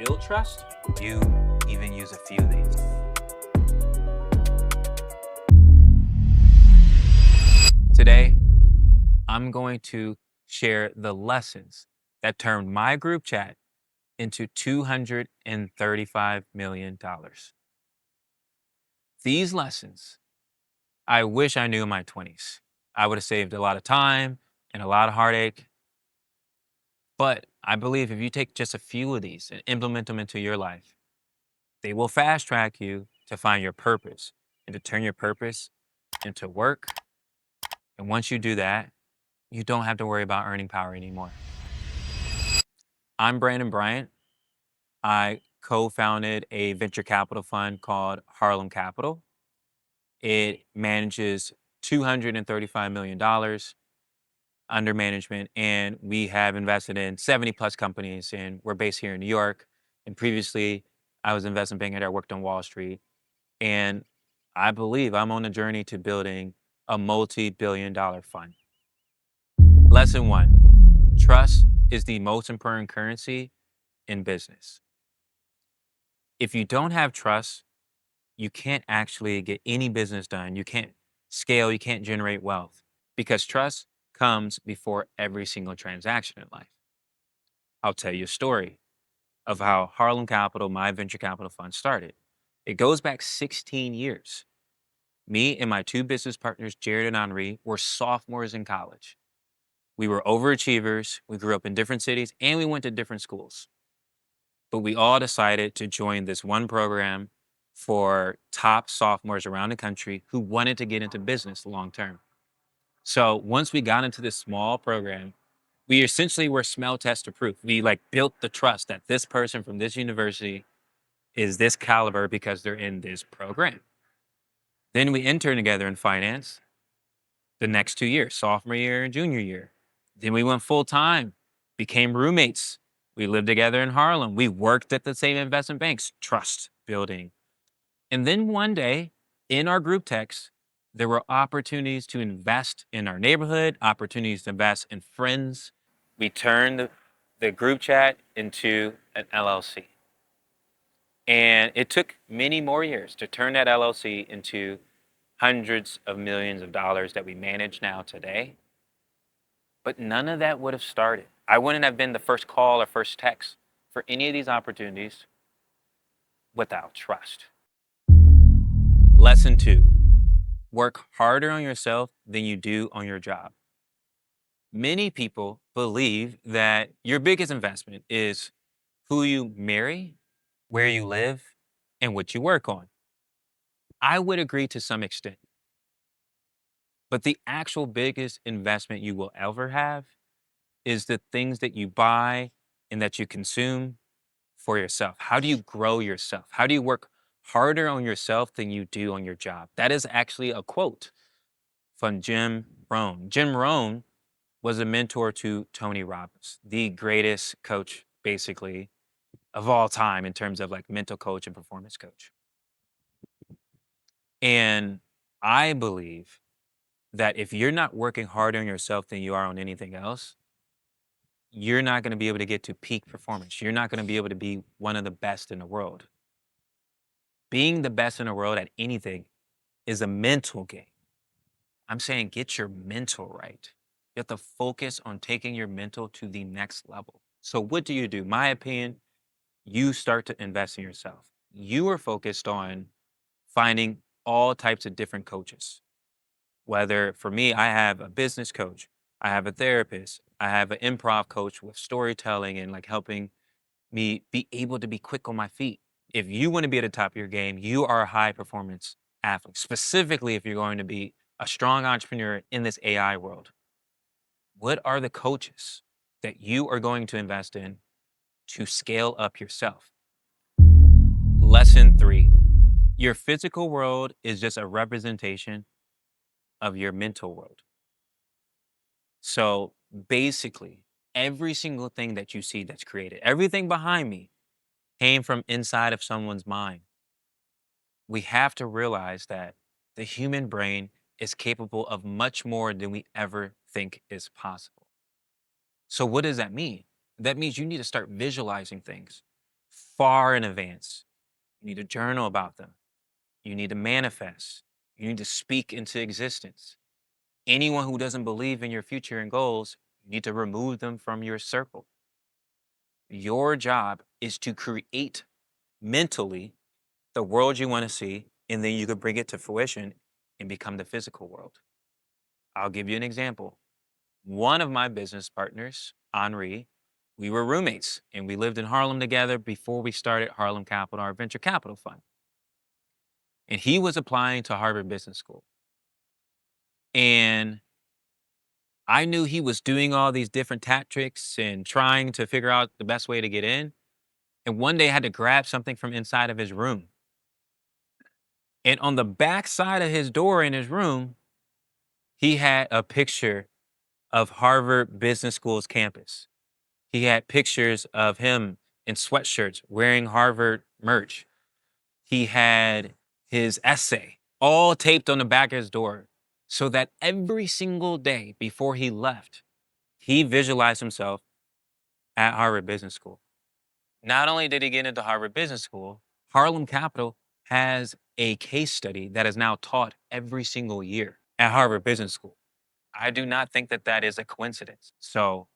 build trust, you even use a few of these. Today, I'm going to share the lessons that turned my group chat into $235 million. These lessons, I wish I knew in my 20s. I would have saved a lot of time and a lot of heartache. But I believe if you take just a few of these and implement them into your life, they will fast track you to find your purpose and to turn your purpose into work. And once you do that, you don't have to worry about earning power anymore. I'm Brandon Bryant. I co-founded a venture capital fund called Harlem Capital. It manages $235 million under management, and we have invested in 70 plus companies, and we're based here in New York. And previously, I was an investment banker that worked on Wall Street. And I believe I'm on a journey to building a multi-billion-dollar fund. Lesson one, trust is the most important currency in business. If you don't have trust, you can't actually get any business done. You can't scale, you can't generate wealth because trust comes before every single transaction in life. I'll tell you a story of how Harlem Capital, my venture capital fund, started. It goes back 16 years. Me and my two business partners, Jared and Henri, were sophomores in college. We were overachievers. We grew up in different cities and we went to different schools. But we all decided to join this one program for top sophomores around the country who wanted to get into business long term. So once we got into this small program, we essentially were smell test approved. We built the trust that this person from this university is this caliber because they're in this program. Then we interned together in finance the next 2 years, sophomore year and junior year. Then we went full time, became roommates. We lived together in Harlem. We worked at the same investment banks, trust building. And then one day in our group text, there were opportunities to invest in our neighborhood, opportunities to invest in friends. We turned the group chat into an LLC. And it took many more years to turn that LLC into hundreds of millions of dollars that we manage now today. But none of that would have started. I wouldn't have been the first call or first text for any of these opportunities without trust. Lesson two, work harder on yourself than you do on your job. Many people believe that your biggest investment is who you marry, where you live, and what you work on. I would agree to some extent. But the actual biggest investment you will ever have is the things that you buy and that you consume for yourself. How do you grow yourself? How do you work harder on yourself than you do on your job? That is actually a quote from Jim Rohn. Jim Rohn was a mentor to Tony Robbins, the greatest coach, basically, of all time in terms of mental coach and performance coach. And I believe that if you're not working harder on yourself than you are on anything else, you're not going to be able to get to peak performance. You're not going to be able to be one of the best in the world. Being the best in the world at anything is a mental game. I'm saying get your mental right. You have to focus on taking your mental to the next level. So what do you do? My opinion, you start to invest in yourself. You are focused on finding all types of different coaches. Whether for me, I have a business coach, I have a therapist, I have an improv coach with storytelling and helping me be able to be quick on my feet. If you want to be at the top of your game, you are a high performance athlete, specifically if you're going to be a strong entrepreneur in this AI world. What are the coaches that you are going to invest in to scale up yourself? Lesson three, your physical world is just a representation of your mental world. So basically, every single thing that you see that's created, everything behind me came from inside of someone's mind. We have to realize that the human brain is capable of much more than we ever think is possible. So what does that mean? That means you need to start visualizing things. far in advance. You need to journal about them. You need to manifest. You need to speak into existence. Anyone who doesn't believe in your future and goals, you need to remove them from your circle. Your job is to create mentally the world you want to see, and then you can bring it to fruition and become the physical world. I'll give you an example. One of my business partners, Henri, we were roommates and we lived in Harlem together before we started Harlem Capital, our venture capital fund. And he was applying to Harvard Business School. And I knew he was doing all these different tactics and trying to figure out the best way to get in. And one day I had to grab something from inside of his room. And on the back side of his door in his room, he had a picture of Harvard Business School's campus. He had pictures of him in sweatshirts wearing Harvard merch. He had his essay all taped on the back of his door so that every single day before he left, he visualized himself at Harvard Business School. Not only did he get into Harvard Business School, Harlem Capital has a case study that is now taught every single year at Harvard Business School. I do not think that that is a coincidence. So,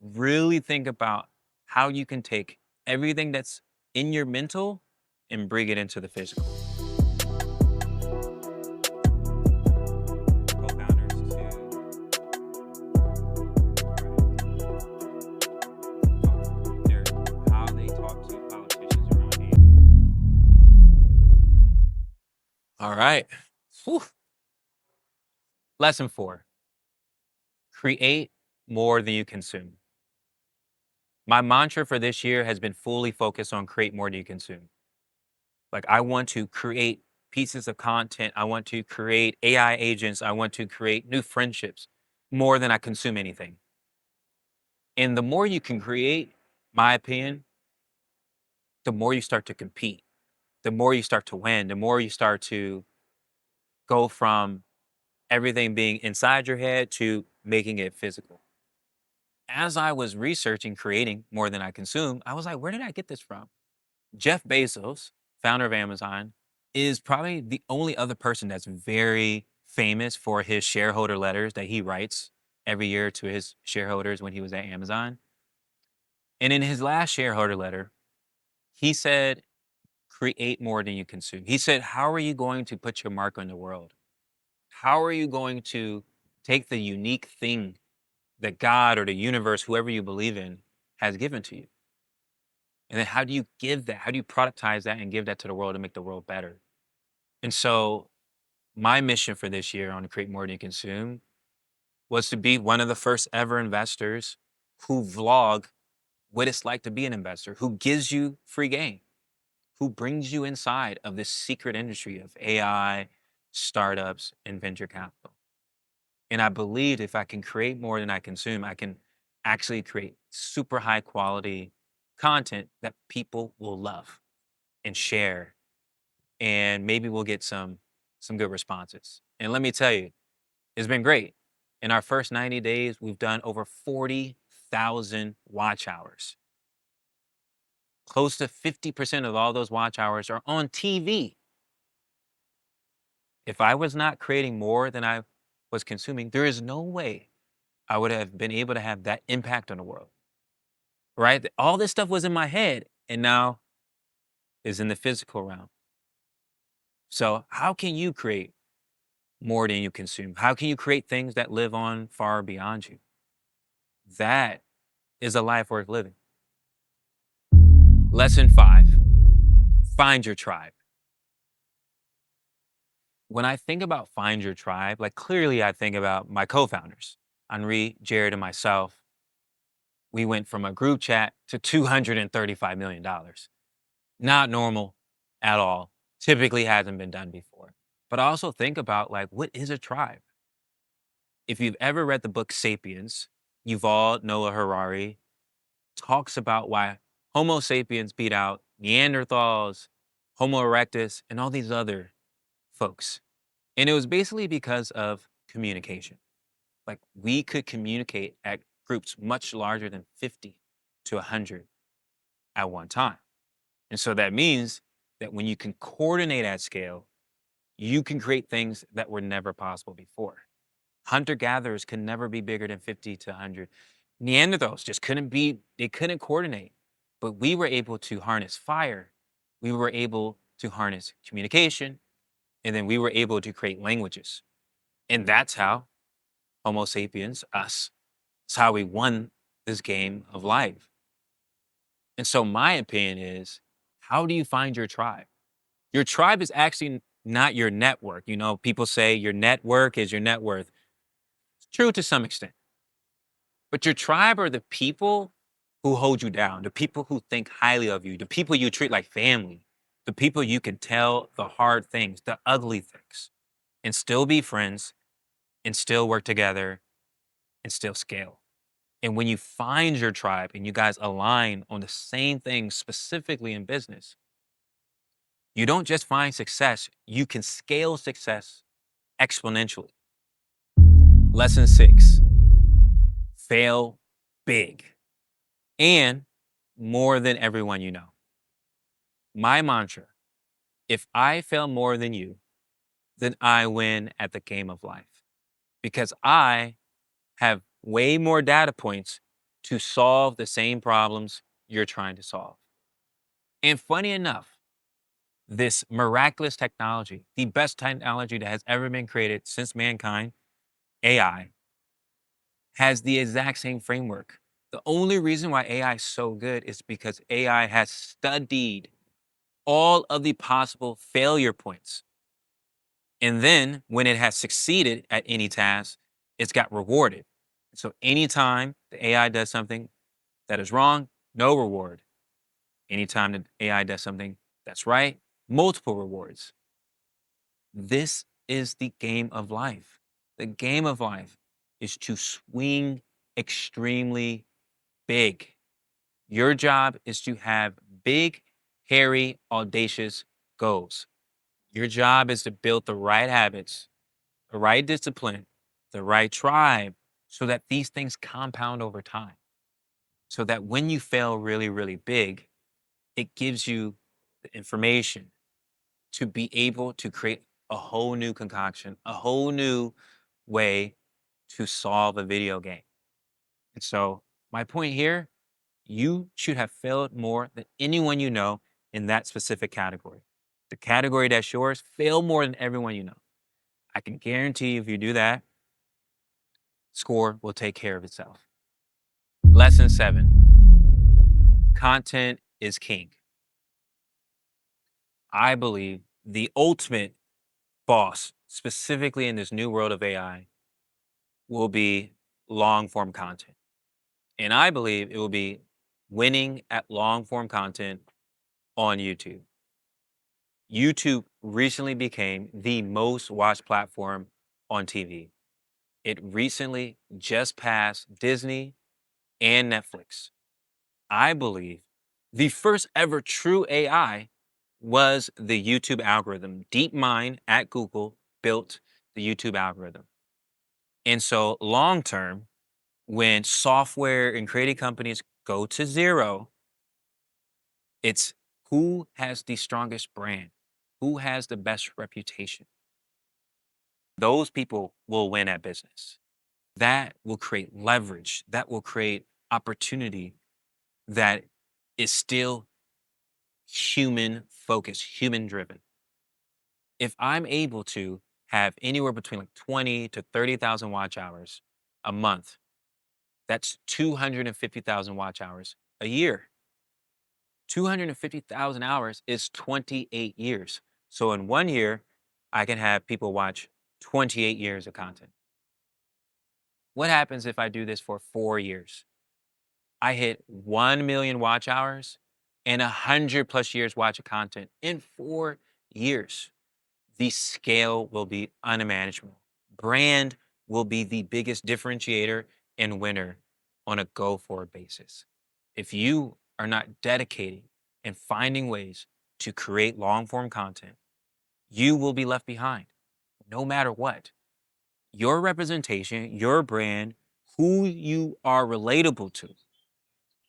really think about how you can take everything that's in your mental and bring it into the physical. Co-founders how they talk to politicians around here. All right. Whew. Lesson 4. Create more than you consume. My mantra for this year has been fully focused on create more than you consume. Like, I want to create pieces of content. I want to create AI agents. I want to create new friendships more than I consume anything. And the more you can create, my opinion, the more you start to compete, the more you start to win, the more you start to go from everything being inside your head to making it physical. As I was researching creating more than I consume, I was like, where did I get this from? Jeff Bezos, founder of Amazon, is probably the only other person that's very famous for his shareholder letters that he writes every year to his shareholders when he was at Amazon. And in his last shareholder letter, he said, create more than you consume. He said, how are you going to put your mark on the world? How are you going to take the unique thing that God or the universe, whoever you believe in, has given to you? And then how do you give that? How do you productize that and give that to the world to make the world better? And so my mission for this year on Create More Than You Consume was to be one of the first ever investors who vlog what it's like to be an investor, who gives you free game, who brings you inside of this secret industry of AI, startups, and venture capital. And I believe if I can create more than I consume, I can actually create super high quality content that people will love and share. And maybe we'll get some good responses. And let me tell you, it's been great. In our first 90 days, we've done over 40,000 watch hours. Close to 50% of all those watch hours are on TV. If I was not creating more than I was consuming, there is no way I would have been able to have that impact on the world. Right? All this stuff was in my head and now is in the physical realm. So, how can you create more than you consume? How can you create things that live on far beyond you? That is a life worth living. Lesson 5. Find your tribe. When I think about find your tribe, like clearly I think about my co-founders, Henri, Jared, and myself. We went from a group chat to $235 million. Not normal at all. Typically hasn't been done before. But I also think about like, what is a tribe? If you've ever read the book Sapiens, Yuval Noah Harari talks about why Homo sapiens beat out Neanderthals, Homo erectus, and all these other folks. And it was basically because of communication. Like we could communicate at groups much larger than 50 to 100 at one time. And so that means that when you can coordinate at scale, you can create things that were never possible before. Hunter gatherers could never be bigger than 50 to 100. Neanderthals just couldn't be, they couldn't coordinate. But we were able to harness fire. We were able to harness communication. And then we were able to create languages. And that's how Homo sapiens, us, it's how we won this game of life. And so my opinion is, how do you find your tribe? Your tribe is actually not your network. You know, people say your network is your net worth. It's true to some extent. But your tribe are the people who hold you down, the people who think highly of you, the people you treat like family, the people you can tell the hard things, the ugly things, and still be friends and still work together and still scale. And when you find your tribe and you guys align on the same things, specifically in business, you don't just find success, you can scale success exponentially. Lesson 6, fail big and more than everyone you know. My mantra, if I fail more than you, then I win at the game of life because I have way more data points to solve the same problems you're trying to solve. And funny enough, this miraculous technology, the best technology that has ever been created since mankind, AI, has the exact same framework. The only reason why AI is so good is because AI has studied all of the possible failure points. And then when it has succeeded at any task, it's got rewarded. So anytime the AI does something that is wrong, no reward. Anytime the AI does something that's right, multiple rewards. This is the game of life. The game of life is to swing extremely big. Your job is to have big, hairy, audacious goals. Your job is to build the right habits, the right discipline, the right tribe, so that these things compound over time. So that when you fail really, really big, it gives you the information to be able to create a whole new concoction, a whole new way to solve a video game. And so, my point here, you should have failed more than anyone you know in that specific category. The category that's yours, fail more than everyone you know. I can guarantee if you do that, score will take care of itself. Lesson 7, content is king. I believe the ultimate boss, specifically in this new world of AI, will be long form content. And I believe it will be winning at long form content on YouTube. YouTube recently became the most watched platform on TV. It recently just passed Disney and Netflix. I believe the first ever true AI was the YouTube algorithm. DeepMind at Google built the YouTube algorithm. And so, long term, when software and creative companies go to zero, it's who has the strongest brand, who has the best reputation. Those people will win at business. That will create leverage, that will create opportunity that is still human focused, human driven. If I'm able to have anywhere between like 20 to 30,000 watch hours a month, that's 250,000 watch hours a year. 250,000 hours is 28 years. So in 1 year, I can have people watch 28 years of content. What happens if I do this for 4 years? I hit 1 million watch hours and 100 plus years watch of content in 4 years. The scale will be unimaginable. Brand will be the biggest differentiator and winner on a go forward basis. If you are not dedicating and finding ways to create long form content, you will be left behind no matter what. Your representation, your brand, who you are relatable to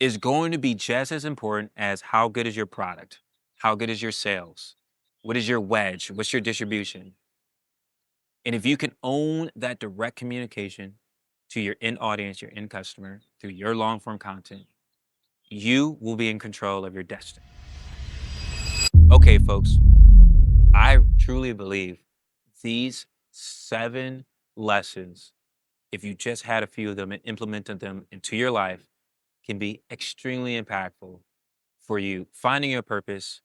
is going to be just as important as how good is your product. How good is your sales? What is your wedge? What's your distribution? And if you can own that direct communication to your end audience, your end customer through your long form content, you will be in control of your destiny. Okay, folks, I truly believe these 7 lessons, if you just had a few of them and implemented them into your life, can be extremely impactful for you finding your purpose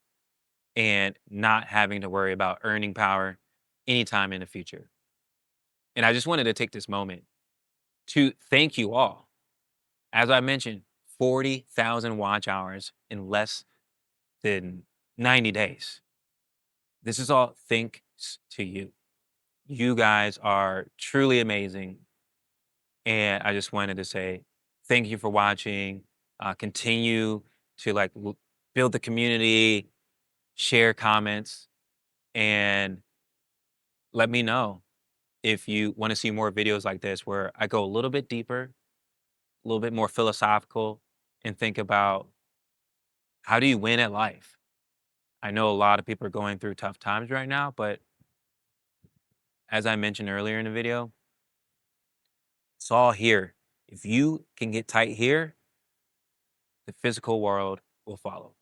and not having to worry about earning power anytime in the future. And I just wanted to take this moment to thank you all. As I mentioned, 40,000 watch hours in less than 90 days. This is all thanks to you. You guys are truly amazing. And I just wanted to say thank you for watching. Continue to build the community, share comments, and let me know if you want to see more videos like this where I go a little bit deeper, a little bit more philosophical, and think about how do you win at life? I know a lot of people are going through tough times right now, but as I mentioned earlier in the video, it's all here. If you can get tight here, the physical world will follow.